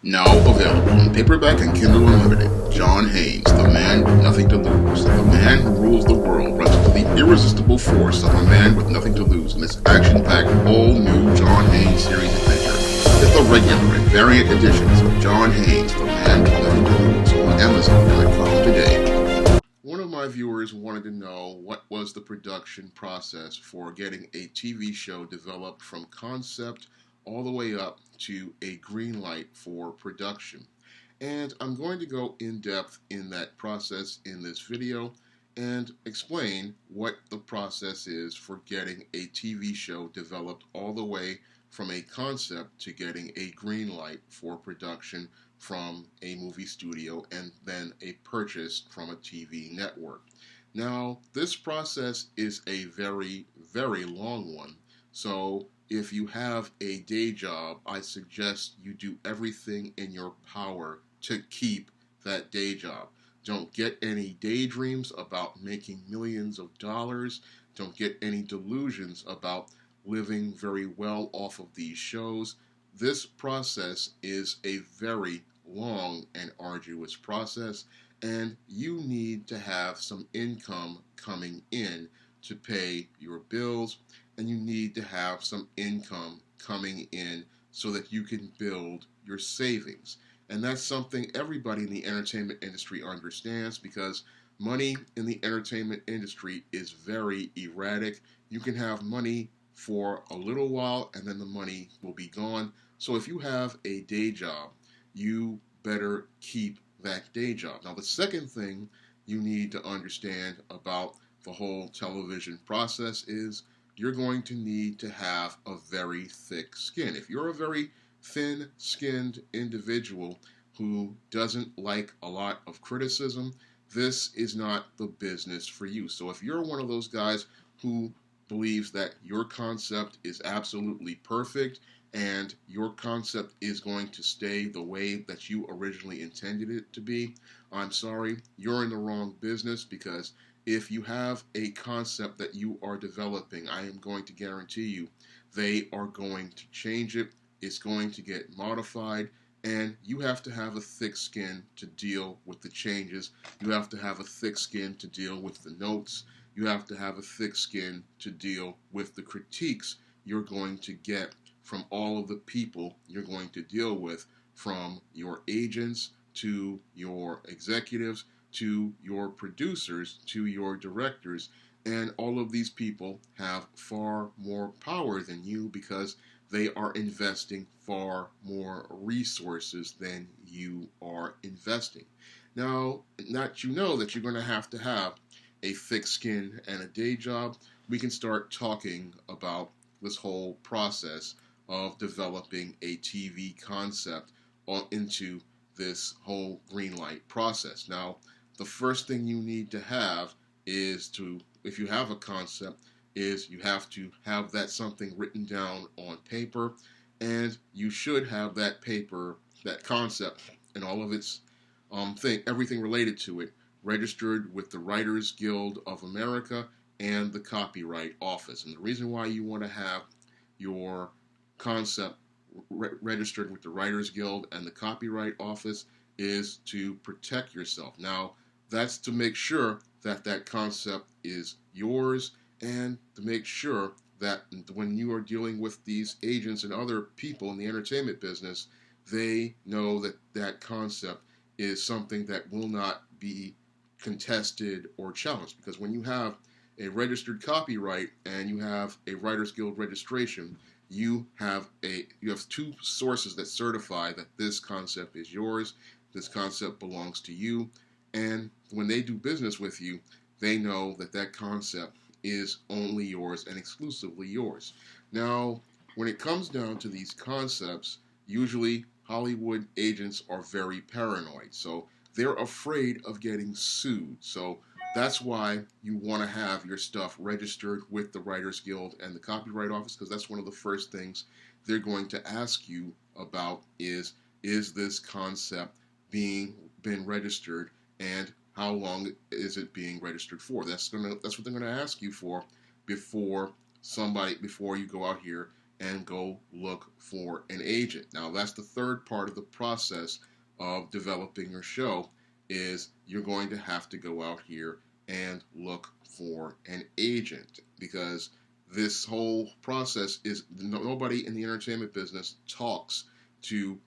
Now available in paperback and Kindle Unlimited. John Haynes, the man with nothing to lose. The man who rules the world runs into the irresistible force of a man with nothing to lose in this action-packed, all-new John Haynes series adventure. Get the regular and variant editions of John Haynes, the man with nothing to lose on Amazon.com today. One of my viewers wanted to know what was the production process for getting a TV show developed from concept all the way up to a green light for production. And I'm going to go in depth in that process in this video and explain what the process is for getting a TV show developed all the way from a concept to getting a green light for production from a movie studio and then a purchase from a TV network. Now, this process is a very, very long one, so if you have a day job, I suggest you do everything in your power to keep that day job. Don't get any daydreams about making millions of dollars. Don't get any delusions about living very well off of these shows. This process is a very long and arduous process, and you need to have some income coming in to pay your bills, and you need to have some income coming in so that you can build your savings. And that's something everybody in the entertainment industry understands, because money in the entertainment industry is very erratic. You can have money for a little while and then the money will be gone. So if you have a day job, you better keep that day job. Now, the second thing you need to understand about the whole television process is you're going to need to have a very thick skin. If you're a very thin-skinned individual who doesn't like a lot of criticism, this is not the business for you. So if you're one of those guys who believes that your concept is absolutely perfect and your concept is going to stay the way that you originally intended it to be, I'm sorry, you're in the wrong business, because if you have a concept that you are developing, I am going to guarantee you they are going to change it. It's going to get modified, and you have to have a thick skin to deal with the changes. You have to have a thick skin to deal with the notes. You have to have a thick skin to deal with the critiques you're going to get from all of the people you're going to deal with, from your agents to your executives to your producers, to your directors, and all of these people have far more power than you because they are investing far more resources than you are investing. Now that you know that you're going to have a thick skin and a day job, we can start talking about this whole process of developing a TV concept into this whole green light process. Now, the first thing you need to have is if you have a concept, is you have to have that something written down on paper, and you should have that paper, that concept, and all of its everything related to it, registered with the Writers Guild of America and the Copyright Office. And the reason why you want to have your concept registered with the Writers Guild and the Copyright Office is to protect yourself. Now, that's to make sure that that concept is yours, and to make sure that when you are dealing with these agents and other people in the entertainment business, they know that that concept is something that will not be contested or challenged. Because when you have a registered copyright and you have a Writers Guild registration, you have two sources that certify that this concept is yours, this concept belongs to you, and when they do business with you, they know that that concept is only yours and exclusively yours. Now, when it comes down to these concepts, usually Hollywood agents are very paranoid, so they're afraid of getting sued. So that's why you want to have your stuff registered with the Writers Guild and the Copyright Office, because that's one of the first things they're going to ask you about is this concept been registered, and how long is it being registered for? That's what they're going to ask you for before you go out here and go look for an agent. Now, that's the third part of the process of developing your show, is you're going to have to go out here and look for an agent, because this whole process is, nobody in the entertainment business talks to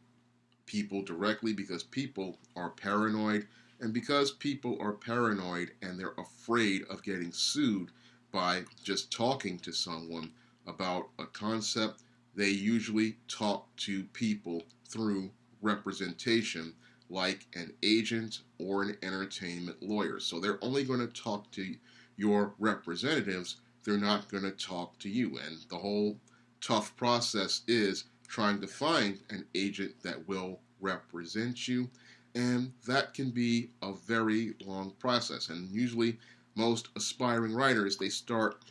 people directly, because people are paranoid. And because people are paranoid and they're afraid of getting sued by just talking to someone about a concept, they usually talk to people through representation, like an agent or an entertainment lawyer. So they're only going to talk to your representatives. They're not going to talk to you. And the whole tough process is trying to find an agent that will represent you. And that can be a very long process. And usually most aspiring writers, they start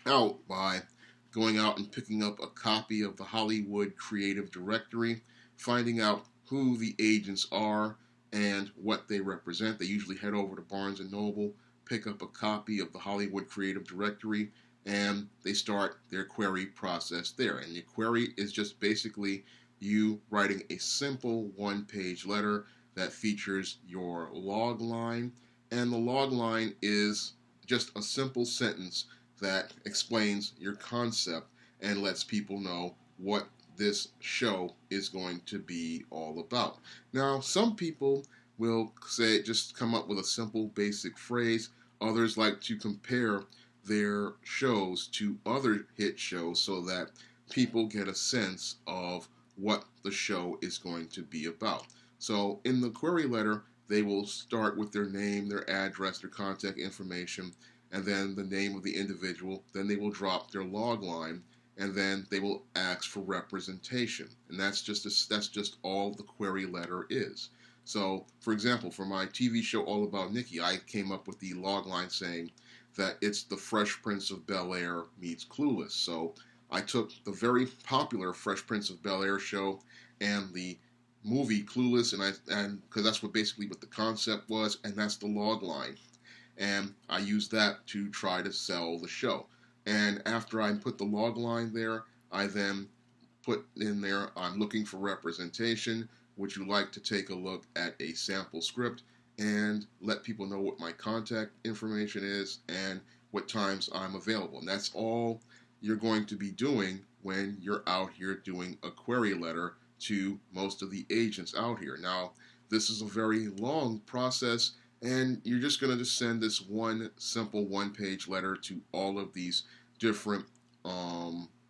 out by going out and picking up a copy of the Hollywood Creative Directory, finding out who the agents are and what they represent. They usually head over to Barnes & Noble, pick up a copy of the Hollywood Creative Directory, and they start their query process there. And the query is just basically you writing a simple one-page letter that features your log line. And the log line is just a simple sentence that explains your concept and lets people know what this show is going to be all about. Now, some people will say, just come up with a simple basic phrase. Others like to compare their shows to other hit shows so that people get a sense of what the show is going to be about. So in the query letter, they will start with their name, their address, their contact information, and then the name of the individual. Then they will drop their log line, and then they will ask for representation. And that's just all the query letter is. So, for example, for my TV show All About Nikki, I came up with the log line saying that it's the Fresh Prince of Bel-Air meets Clueless. So I took the very popular Fresh Prince of Bel-Air show and the movie Clueless, and because that's what the concept was, and that's the log line. And I used that to try to sell the show. And after I put the log line there, I then put in there, I'm looking for representation. Would you like to take a look at a sample script? And let people know what my contact information is and what times I'm available. And that's all you're going to be doing when you're out here doing a query letter to most of the agents out here. Now, this is a very long process, and you're just going to just send this one simple one-page letter to all of these different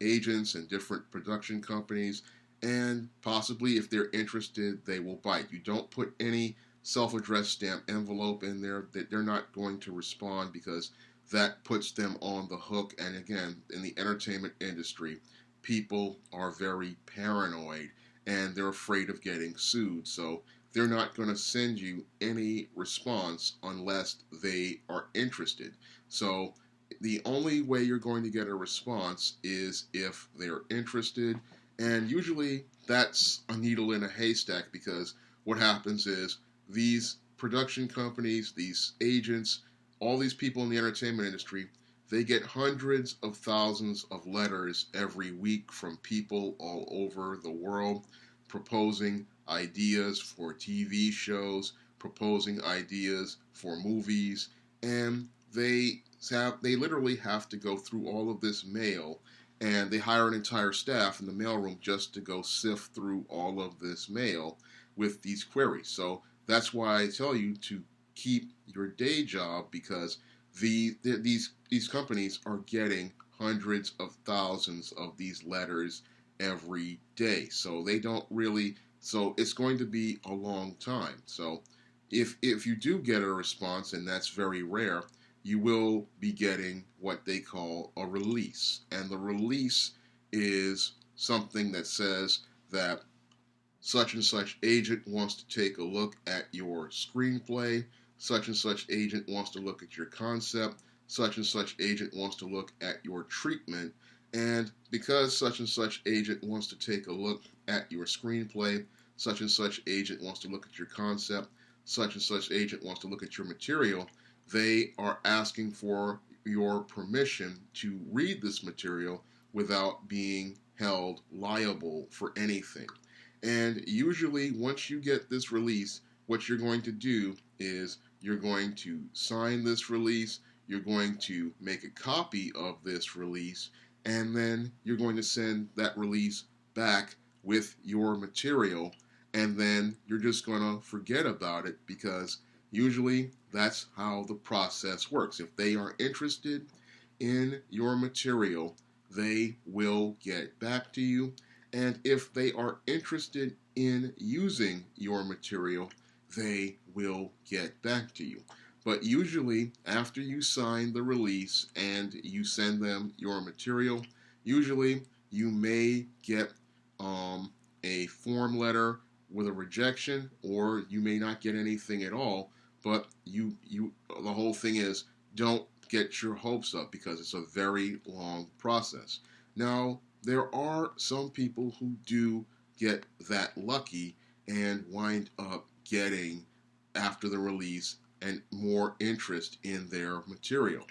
agents and different production companies, and possibly if they're interested, they will bite. You don't put any self-addressed stamp envelope in there, that they're not going to respond, because that puts them on the hook. And again, in the entertainment industry, people are very paranoid and they're afraid of getting sued. So they're not going to send you any response unless they are interested. So the only way you're going to get a response is if they're interested. And usually that's a needle in a haystack, because what happens is these production companies, these agents, all these people in the entertainment industry, they get hundreds of thousands of letters every week from people all over the world proposing ideas for TV shows, proposing ideas for movies, and they literally have to go through all of this mail, and they hire an entire staff in the mailroom just to go sift through all of this mail with these queries. So that's why I tell you to keep your day job, because these companies are getting hundreds of thousands of these letters every day. So they don't really, so it's going to be a long time. So if you do get a response, and that's very rare, you will be getting what they call a release. And the release is something that says that such and such agent wants to take a look at your screenplay, such and such agent wants to look at your concept, such and such agent wants to look at your treatment, and because such and such agent wants to take a look at your screenplay, such and such agent wants to look at your concept, such and such agent wants to look at your material, they are asking for your permission to read this material without being held liable for anything. And usually, once you get this release, what you're going to do is you're going to sign this release, you're going to make a copy of this release, and then you're going to send that release back with your material, and then you're just going to forget about it, because usually that's how the process works. If they are interested in your material, they will get back to you. And if they are interested in using your material, they will get back to you. But usually, after you sign the release and you send them your material, usually you may get a form letter with a rejection, or you may not get anything at all. But the whole thing is, don't get your hopes up, because it's a very long process. Now, there are some people who do get that lucky and wind up getting, after the release, and more interest in their material.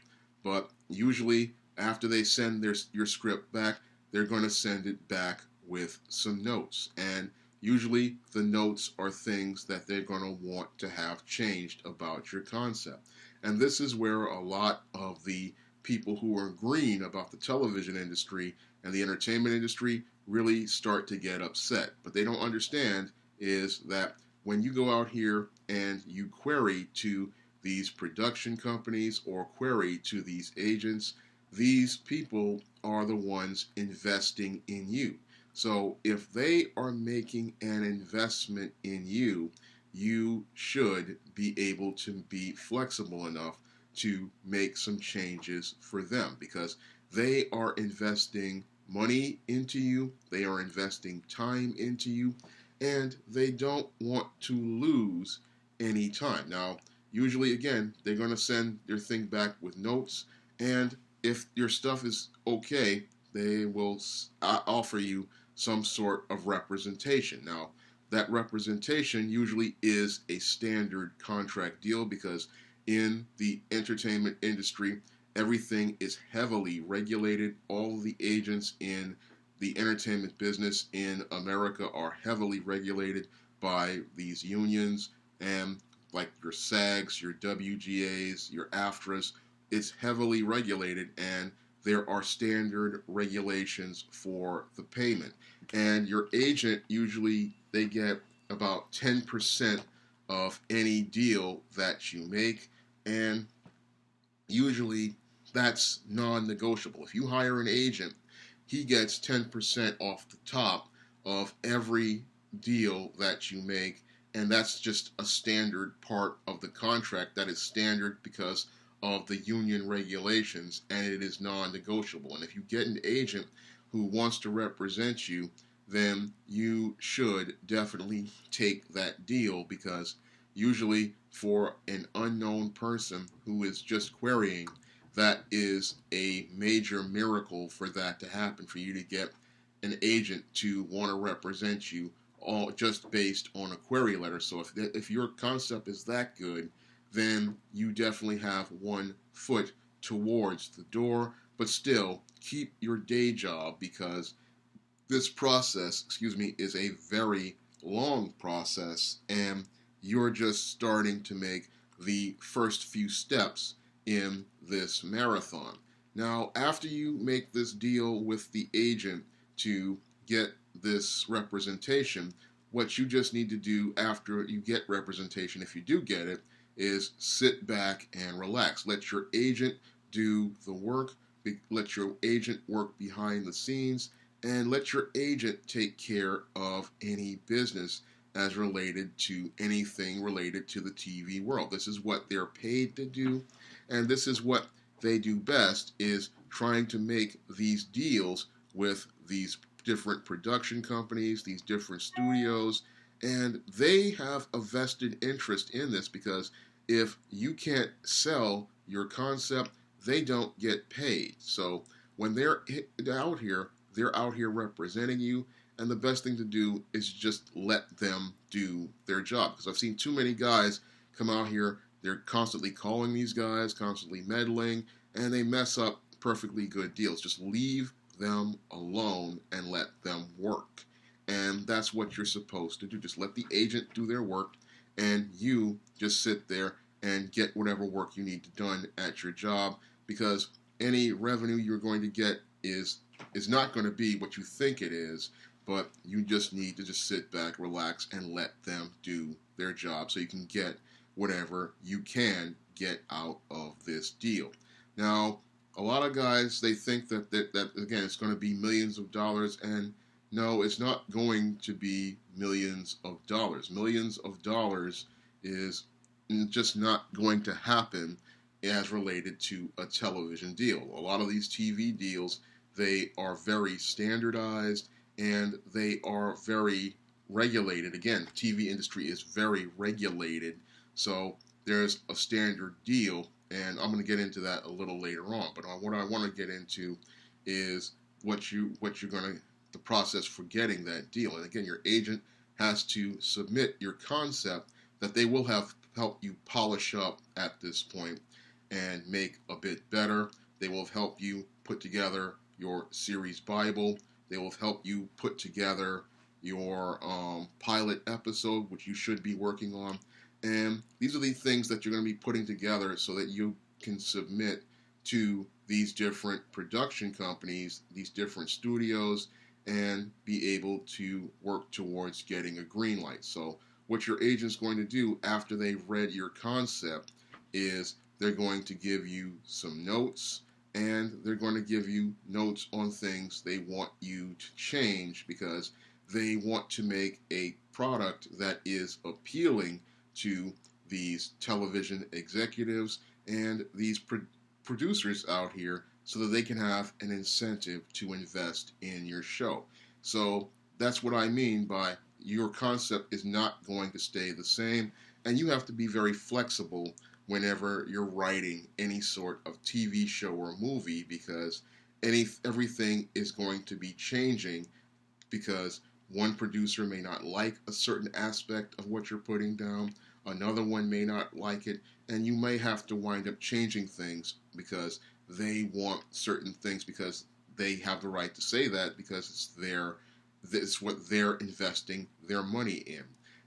But usually, after they send your script back, they're going to send it back with some notes. And usually, the notes are things that they're going to want to have changed about your concept. And this is where a lot of the people who are green about the television industry and the entertainment industry really start to get upset. But they don't understand is that when you go out here and you query to these production companies or query to these agents, these people are the ones investing in you. So if they are making an investment in you, you should be able to be flexible enough to make some changes for them, because they are investing money into you, they are investing time into you, and they don't want to lose any time. Now, usually, again, they're going to send their thing back with notes, and if your stuff is okay, they will offer you some sort of representation. Now, that representation usually is a standard contract deal, because in the entertainment industry, everything is heavily regulated. All the agents in the entertainment business in America are heavily regulated by these unions, and like your SAGs, your WGAs, your AFTRAs, it's heavily regulated, and there are standard regulations for the payment. And your agent, usually they get about 10% of any deal that you make, and usually that's non-negotiable. If you hire an agent, he gets 10% off the top of every deal that you make, and that's just a standard part of the contract that is standard because of the union regulations, and it is non-negotiable. And if you get an agent who wants to represent you, then you should definitely take that deal, because usually for an unknown person who is just querying, that is a major miracle for that to happen, for you to get an agent to want to represent you, all just based on a query letter. So if your concept is that good, then you definitely have one foot towards the door. But still, keep your day job, because this process, is a very long process, and you're just starting to make the first few steps in this marathon. Now, after you make this deal with the agent to get this representation, what you just need to do after you get representation, if you do get it, is sit back and relax. Let your agent do the work. Let your agent work behind the scenes, and let your agent take care of any business as related to anything related to the TV world. This is what they're paid to do, and this is what they do best, is trying to make these deals with these different production companies, these different studios, and they have a vested interest in this, because if you can't sell your concept, they don't get paid. So when they're out here representing you, and the best thing to do is just let them do their job. Because I've seen too many guys come out here, they're constantly calling these guys, constantly meddling, and they mess up perfectly good deals. Just leave them alone and let them work. And that's what you're supposed to do. Just let the agent do their work, and you just sit there and get whatever work you need done at your job, because any revenue you're going to get is not going to be what you think it is, but you just need to just sit back, relax, and let them do their job so you can get whatever you can get out of this deal. Now, a lot of guys, they think that again, it's going to be millions of dollars, and no, it's not going to be millions of dollars. Millions of dollars is just not going to happen as related to a television deal. A lot of these TV deals, they are very standardized and they are very regulated. Again, the TV industry is very regulated, so there's a standard deal, and I'm going to get into that a little later on. But what I want to get into is what you're going to, the process for getting that deal. And again, your agent has to submit your concept that they will have helped you polish up at this point and make a bit better. They will help you put together your series Bible. They will help you put together your pilot episode, which you should be working on. And these are the things that you're going to be putting together so that you can submit to these different production companies, these different studios, and be able to work towards getting a green light. So what your agent's going to do after they've read your concept is they're going to give you some notes, and they're going to give you notes on things they want you to change, because they want to make a product that is appealing to these television executives and these producers out here, so that they can have an incentive to invest in your show. So that's what I mean by your concept is not going to stay the same, and you have to be very flexible whenever you're writing any sort of TV show or movie, because everything is going to be changing, because one producer may not like a certain aspect of what you're putting down, another one may not like it, and you may have to wind up changing things because they want certain things, because they have the right to say that, because it's what they're investing their money in.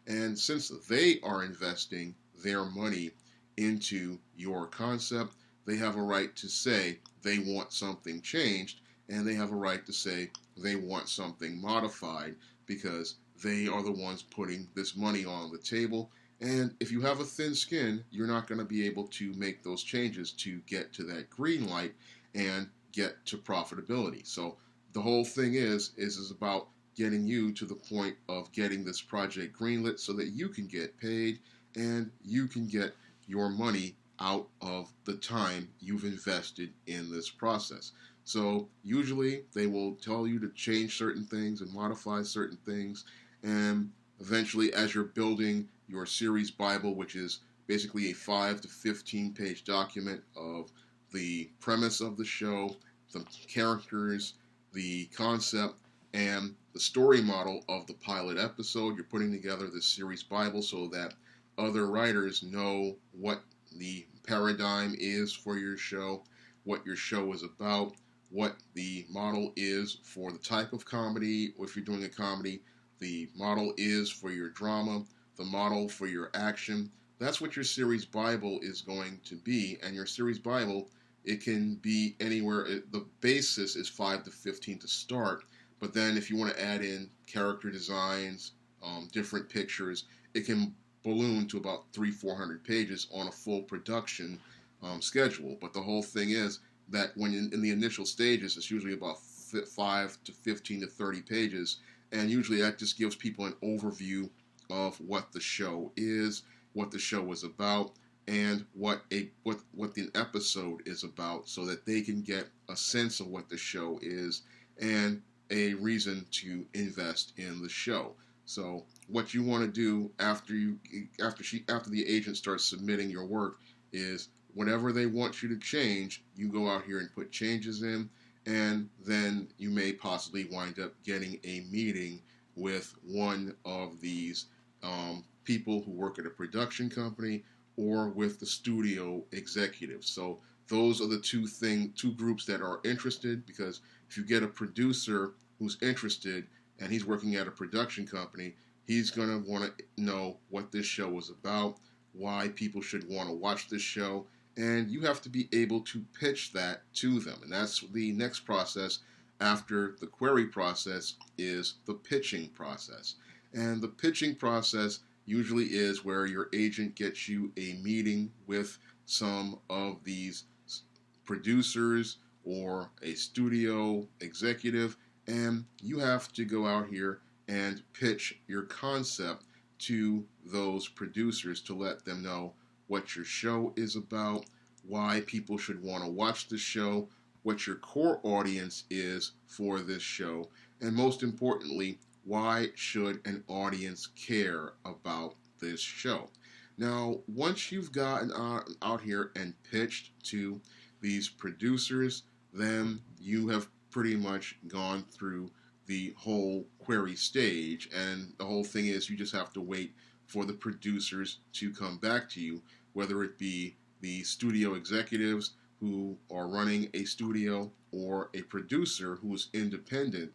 And since they are investing their money into your concept, they have a right to say they want something changed, and they have a right to say they want something modified, because they are the ones putting this money on the table. And if you have a thin skin, you're not going to be able to make those changes to get to that green light and get to profitability. So the whole thing is about getting you to the point of getting this project greenlit so that you can get paid and you can get your money out of the time you've invested in this process. So usually they will tell you to change certain things and modify certain things, and eventually, as you're building your series Bible, which is basically a 5 to 15 page document of the premise of the show, the characters, the concept, and the story model of the pilot episode, you're putting together this series Bible so that other writers know what the paradigm is for your show, what your show is about, what the model is for the type of comedy, or if you're doing a comedy, the model is for your drama, the model for your action. That's what your series Bible is going to be. And your series Bible, it can be anywhere. The basis is 5 to 15 to start, but then if you want to add in character designs, different pictures, it can balloon to about 300-400 pages on a full production schedule. But the whole thing is that when in the initial stages, it's usually about 5 to 15 to 30 pages, and usually that just gives people an overview of what the show is, what the show is about, and what the episode is about, so that they can get a sense of what the show is and a reason to invest in the show. So what you want to do after the agent starts submitting your work is whatever they want you to change, you go out here and put changes in, and then you may possibly wind up getting a meeting with one of these people who work at a production company or with the studio executive. So those are the two groups that are interested, because if you get a producer who's interested and he's working at a production company, he's going to want to know what this show is about, why people should want to watch this show, and you have to be able to pitch that to them. And that's the next process after the query process, is the pitching process. And the pitching process usually is where your agent gets you a meeting with some of these producers or a studio executive, and you have to go out here and pitch your concept to those producers to let them know what your show is about, why people should want to watch the show, what your core audience is for this show, and most importantly, why should an audience care about this show. Now, once you've gotten out here and pitched to these producers, then you have pretty much gone through the whole query stage, and the whole thing is you just have to wait for the producers to come back to you, whether it be the studio executives who are running a studio or a producer who's independent.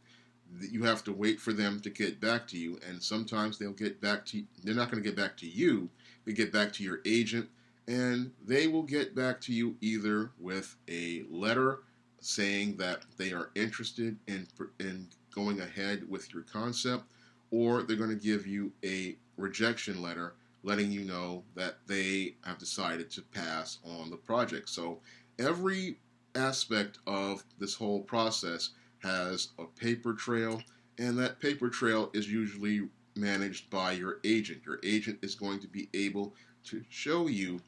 You have to wait for them to get back to you, and sometimes they'll get back to you. They're not going to get back to you. They get back to your agent, and they will get back to you either with a letter saying that they are interested in going ahead with your concept, or they're going to give you a rejection letter letting you know that they have decided to pass on the project. So every aspect of this whole process has a paper trail, and that paper trail is usually managed by your agent. Your agent is going to be able to show you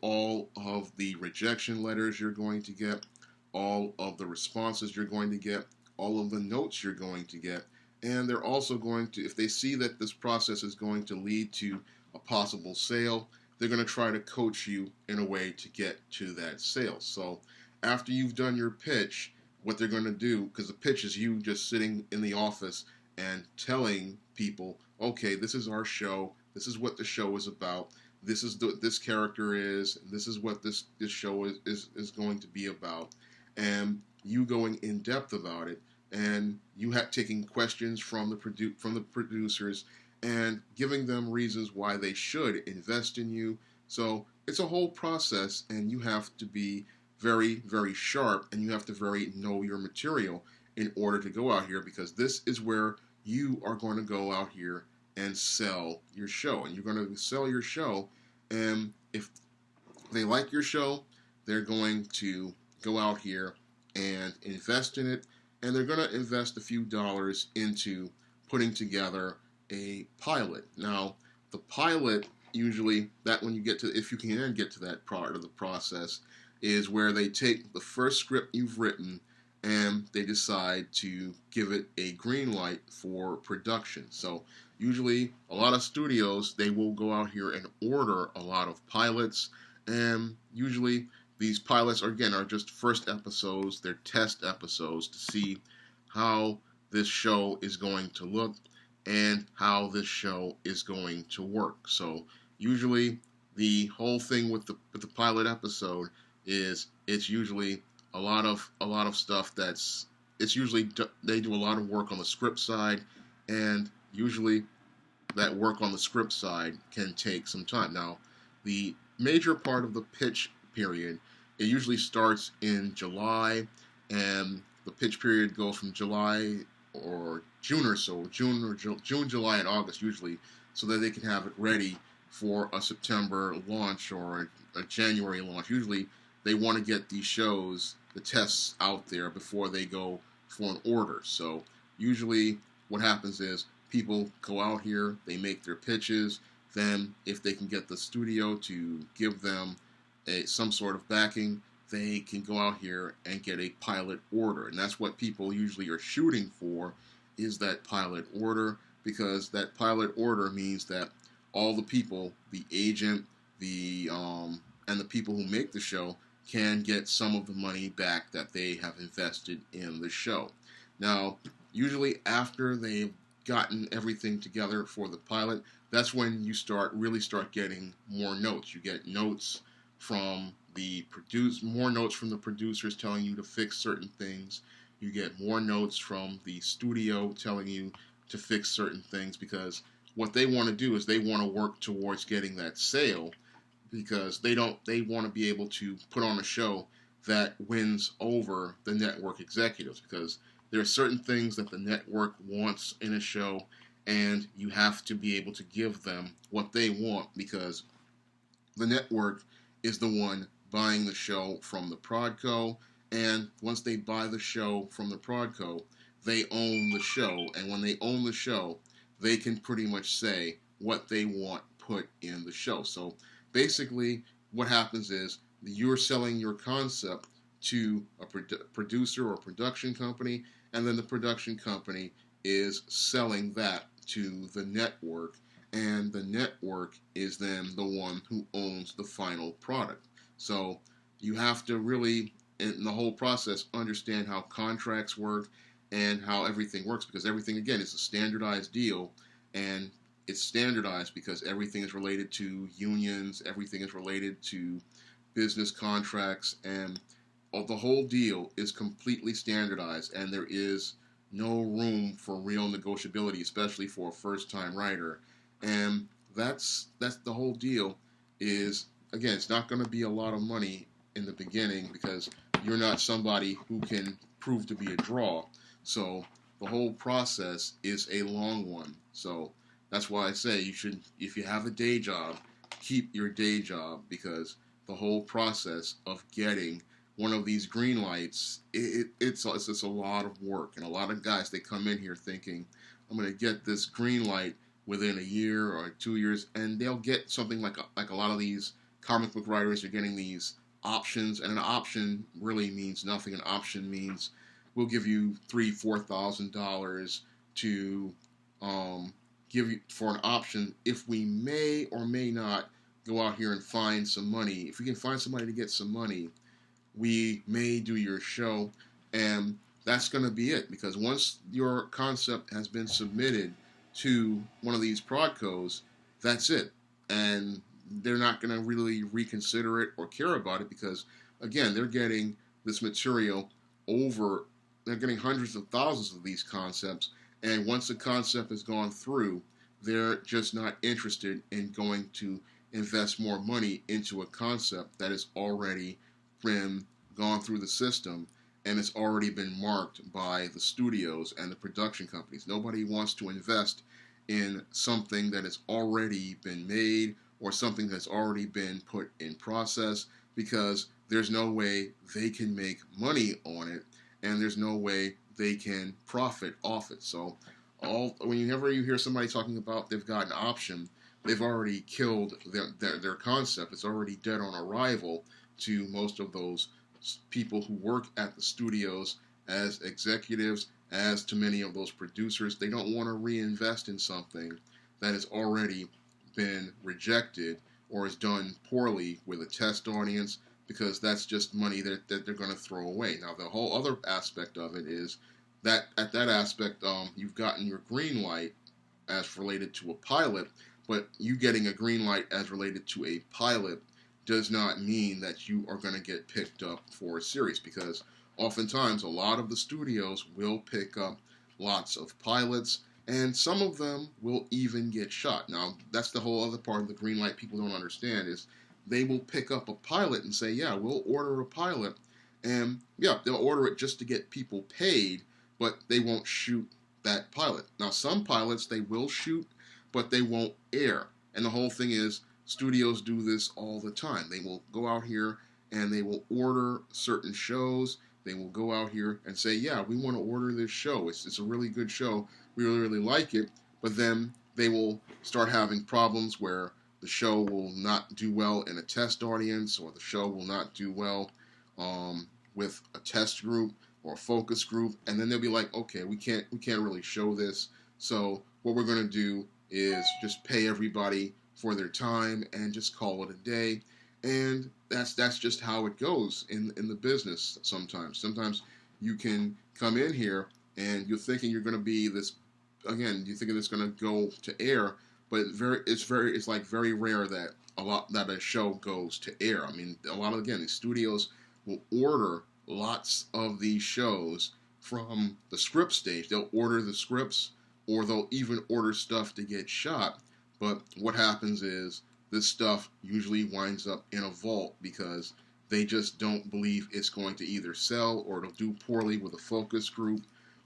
all of the rejection letters you're going to get, all of the responses you're going to get, all of the notes you're going to get, and they're also going to, if they see that this process is going to lead to a possible sale, they're going to try to coach you in a way to get to that sale. So after you've done your pitch, what they're going to do, because the pitch is you just sitting in the office and telling people, okay, this is our show, this is what the show is about, this is what this character is, and this is what this show is going to be about, and you going in depth about it, and you taking questions from the producers and giving them reasons why they should invest in you. So it's a whole process, and you have to be very, very sharp, and you have to know your material in order to go out here, because this is where you are going to go out here and sell your show. And you're going to sell your show, and if they like your show, they're going to go out here and invest in it, and they're going to invest a few dollars into putting together a pilot. Now, the pilot, usually, that when you get to, if you can get to that part of the process, is where they take the first script you've written and they decide to give it a green light for production. So usually a lot of studios, they will go out here and order a lot of pilots, and usually these pilots are just first episodes, they're test episodes to see how this show is going to look and how this show is going to work. So usually the whole thing with the pilot episode is it's usually a lot of stuff it's usually they do a lot of work on the script side, and usually that work on the script side can take some time. Now, the major part of the pitch period, it usually starts in July, and the pitch period goes from July or June or so, June, July, and August usually, so that they can have it ready for a September launch or a January launch. Usually they want to get these shows, the tests out there before they go for an order. So usually what happens is people go out here, they make their pitches, then if they can get the studio to give them some sort of backing, they can go out here and get a pilot order. And that's what people usually are shooting for, is that pilot order, because that pilot order means that all the people, the agent, and the people who make the show, can get some of the money back that they have invested in the show. Now, usually after they've gotten everything together for the pilot, that's when you really start getting more notes. You get notes from more notes from the producers telling you to fix certain things. You get more notes from the studio telling you to fix certain things, because what they want to do is they want to work towards getting that sale, because they want to be able to put on a show that wins over the network executives, because there are certain things that the network wants in a show, and you have to be able to give them what they want, because the network is the one buying the show from the Prodco, and once they buy the show from the Prodco, they own the show, and when they own the show, they can pretty much say what they want put in the show. So basically, what happens is you're selling your concept to a producer or production company, and then the production company is selling that to the network, and the network is then the one who owns the final product. So you have to really, in the whole process, understand how contracts work and how everything works, because everything, again, is a standardized deal, and it's standardized because everything is related to unions, everything is related to business contracts, and the whole deal is completely standardized, and there is no room for real negotiability, especially for a first-time writer. And that's the whole deal. Is, again, it's not going to be a lot of money in the beginning, because you're not somebody who can prove to be a draw. So the whole process is a long one. So that's why I say you should, if you have a day job, keep your day job, because the whole process of getting one of these green lights, it's just a lot of work. And a lot of guys, they come in here thinking, I'm going to get this green light within a year or 2 years, and they'll get something like a lot of these comic book writers are getting these options, and an option really means nothing. An option means we'll give you $3,000-$4,000 to give you for an option if we may or may not go out here and find some money. If we can find somebody to get some money, we may do your show, and that's going to be it, because once your concept has been submitted to one of these Prodcos, that's it, and they're not going to really reconsider it or care about it, because, again, they're getting this material they're getting hundreds of thousands of these concepts, and once the concept has gone through, they're just not interested in going to invest more money into a concept that has already gone through the system, and it's already been marked by the studios and the production companies. Nobody wants to invest in something that has already been made or something that's already been put in process, because there's no way they can make money on it, and there's no way they can profit off it. So whenever you hear somebody talking about they've got an option, they've already killed their concept. It's already dead on arrival to most of those people who work at the studios as executives, as to many of those producers. They don't want to reinvest in something that has already been rejected or is done poorly with a test audience, because that's just money that they're going to throw away. Now, the whole other aspect of it is that at that aspect, you've gotten your green light as related to a pilot, but you getting a green light as related to a pilot does not mean that you are going to get picked up for a series, because oftentimes a lot of the studios will pick up lots of pilots, and some of them will even get shot. Now, that's the whole other part of the green light people don't understand, is they will pick up a pilot and say, yeah, we'll order a pilot, and yeah, they'll order it just to get people paid, but they won't shoot that pilot. Now, some pilots they will shoot, but they won't air, and the whole thing is, studios do this all the time. They will go out here and they will order certain shows. They will go out here and say, yeah, we want to order this show. It's a really good show. We really, really like it. But then they will start having problems where the show will not do well in a test audience, or the show will not do well with a test group or a focus group. And then they'll be like, okay, we can't really show this. So what we're going to do is just pay everybody for their time and just call it a day. And that's just how it goes in the business sometimes. Sometimes you can come in here and you're thinking you're going to be this, again, you're thinking it's going to go to air, but it's like very rare that a show goes to air. I mean, a lot of, again, the studios will order lots of these shows from the script stage. They'll order the scripts, or they'll even order stuff to get shot. But what happens is this stuff usually winds up in a vault because they just don't believe it's going to either sell, or it'll do poorly with a focus group,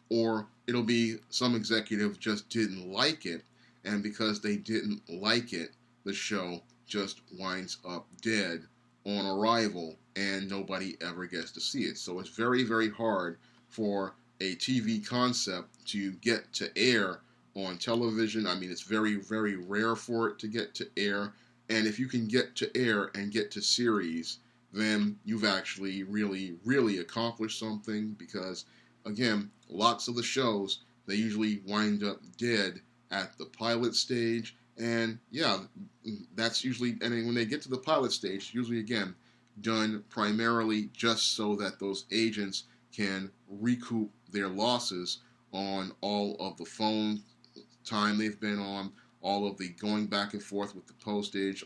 or it'll be some executive just didn't like it, and because they didn't like it, the show just winds up dead on arrival and nobody ever gets to see it. So it's very, very hard for a TV concept to get to air on television. I mean, it's very, very rare for it to get to air. And if you can get to air and get to series, then you've actually really, really accomplished something, because, again, lots of the shows, they usually wind up dead at the pilot stage. And yeah, that's usually, and when they get to the pilot stage, usually, again, done primarily just so that those agents can recoup their losses on all of the phone time they've been on, all of the going back and forth with the postage,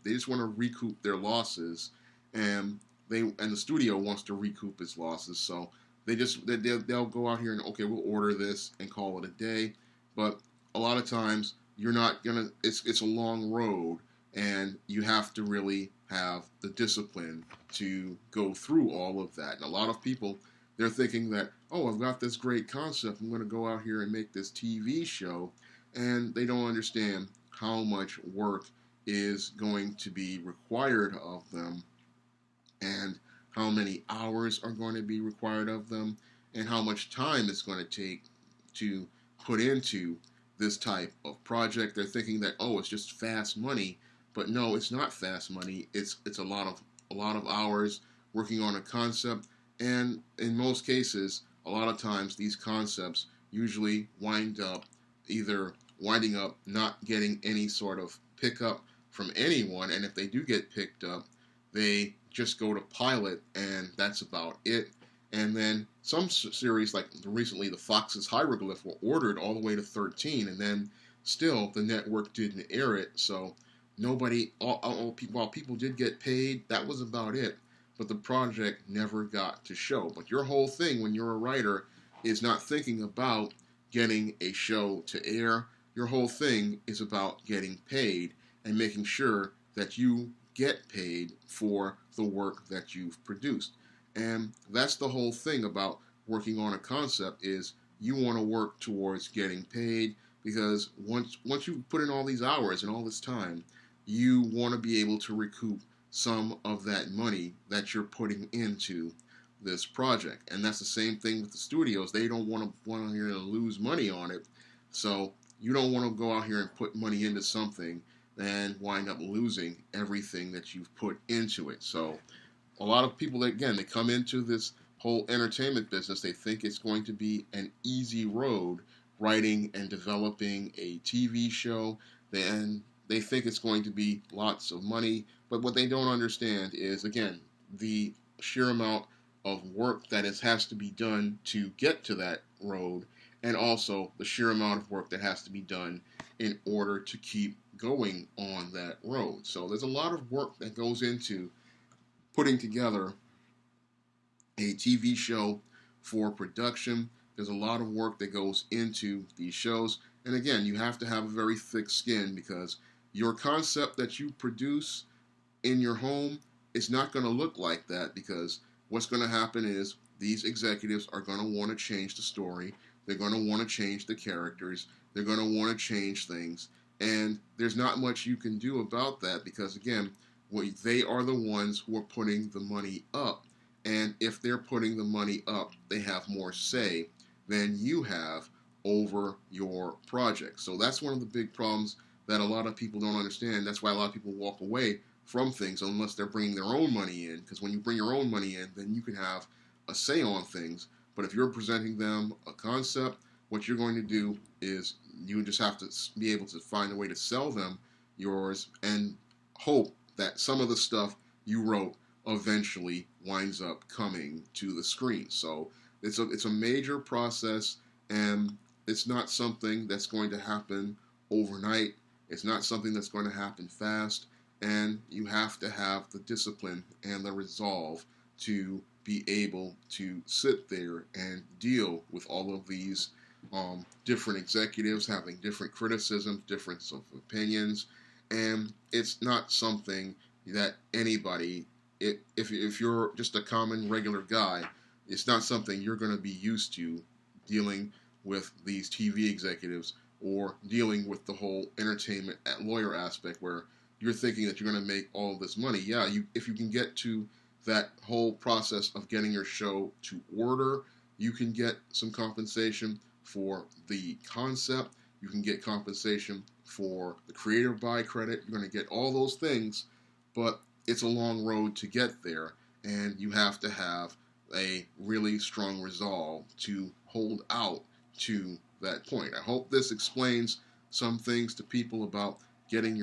they just want to recoup their losses, and the studio wants to recoup its losses, so they'll go out here and, okay, we'll order this and call it a day. But a lot of times you're not gonna. It's a long road, and you have to really have the discipline to go through all of that. And a lot of people, they're thinking that, oh, I've got this great concept, I'm going to go out here and make this TV show, and they don't understand how much work is going to be required of them, and how many hours are going to be required of them, and how much time it's going to take to put into this type of project. They're thinking that, oh, it's just fast money, but no, it's not fast money. It's a lot of hours working on a concept, and in most cases, a lot of times these concepts usually wind up either winding up not getting any sort of pickup from anyone, and if they do get picked up, they just go to pilot, and that's about it. And then some series, like recently the Fox's Hieroglyph, were ordered all the way to 13, and then still the network didn't air it, so nobody, while people did get paid, that was about it. But the project never got to show. But your whole thing when you're a writer is not thinking about getting a show to air. Your whole thing is about getting paid and making sure that you get paid for the work that you've produced. And that's the whole thing about working on a concept, is you want to work towards getting paid, because once you put in all these hours and all this time, you want to be able to recoup some of that money that you're putting into this project. And that's the same thing with the studios. They don't want to lose money on it. So you don't want to go out here and put money into something and wind up losing everything that you've put into it. So a lot of people, again, they come into this whole entertainment business, they think it's going to be an easy road writing and developing a TV show, and they think it's going to be lots of money. But what they don't understand is, again, the sheer amount of work that has to be done to get to that road, and also the sheer amount of work that has to be done in order to keep going on that road. So there's a lot of work that goes into putting together a TV show for production. There's a lot of work that goes into these shows. And again, you have to have a very thick skin, because your concept that you produce in your home is not going to look like that, because what's going to happen is these executives are going to want to change the story. They're going to want to change the characters. They're going to want to change things. And there's not much you can do about that, because, again, they are the ones who are putting the money up. And if they're putting the money up, they have more say than you have over your project. So that's one of the big problems that a lot of people don't understand. That's why a lot of people walk away from things unless they're bringing their own money in. Because when you bring your own money in, then you can have a say on things. But if you're presenting them a concept, what you're going to do is you just have to be able to find a way to sell them yours, and hope that some of the stuff you wrote eventually winds up coming to the screen. So it's a major process, and it's not something that's going to happen overnight. It's not something that's going to happen fast, and you have to have the discipline and the resolve to be able to sit there and deal with all of these different executives having different criticisms, difference of opinions, and it's not something that anybody, if you're just a common regular guy, it's not something you're going to be used to dealing with these TV executives or dealing with the whole entertainment lawyer aspect where you're thinking that you're going to make all this money. Yeah, if you can get to that whole process of getting your show to order, you can get some compensation for the concept. You can get compensation for the creative buy credit. You're going to get all those things, but it's a long road to get there, and you have to have a really strong resolve to hold out to that point. I hope this explains some things to people about getting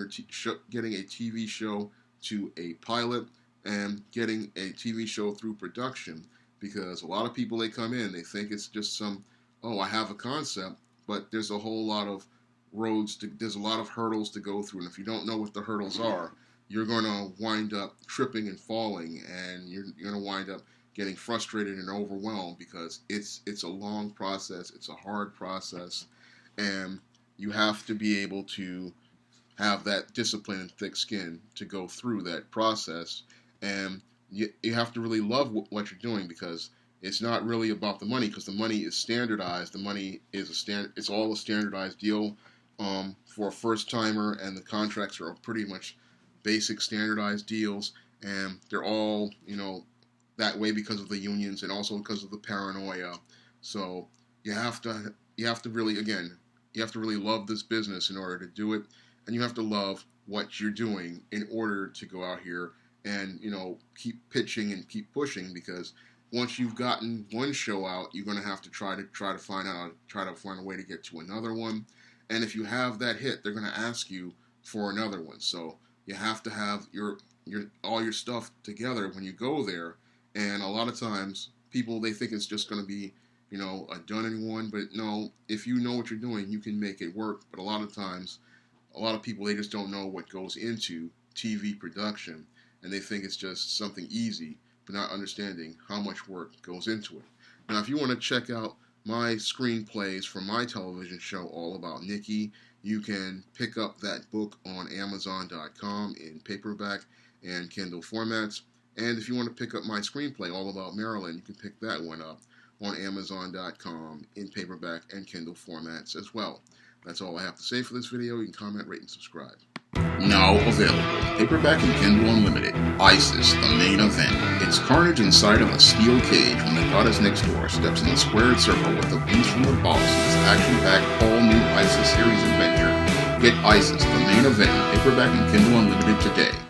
getting a TV show to a pilot and getting a TV show through production, because a lot of people, they come in, they think it's just some, oh, I have a concept, but there's a whole lot of there's a lot of hurdles to go through, and if you don't know what the hurdles are, you're going to wind up tripping and falling, and you're going to wind up getting frustrated and overwhelmed, because it's a long process, it's a hard process, and you have to be able to have that discipline and thick skin to go through that process, and you have to really love what you're doing, because it's not really about the money, because the money is standardized. The money is it's all a standardized deal for a first timer, and the contracts are pretty much basic standardized deals, and they're all, that way because of the unions and also because of the paranoia. So you have to really, again, you have to really love this business in order to do it, and you have to love what you're doing in order to go out here and keep pitching and keep pushing, because once you've gotten one show out, you're going to have to try to find a way to get to another one, and if you have that hit, they're going to ask you for another one. So you have to have all your stuff together when you go there. And a lot of times people, they think it's just going to be a done in one, but no, if you know what you're doing, you can make it work. But a lot of times, a lot of people, they just don't know what goes into TV production, and they think it's just something easy, but not understanding how much work goes into it. Now, if you want to check out my screenplays for my television show, All About Nikki, you can pick up that book on Amazon.com in paperback and Kindle formats. And if you want to pick up my screenplay, All About Marilyn, you can pick that one up on Amazon.com in paperback and Kindle formats as well. That's all I have to say for this video. You can comment, rate, and subscribe. Now available, paperback and Kindle Unlimited, ISIS, the main event. It's carnage inside of a steel cage when the goddess next door steps in the squared circle with the beast from the boss in this action-packed all-new ISIS series adventure. Get ISIS, the main event, paperback and Kindle Unlimited today.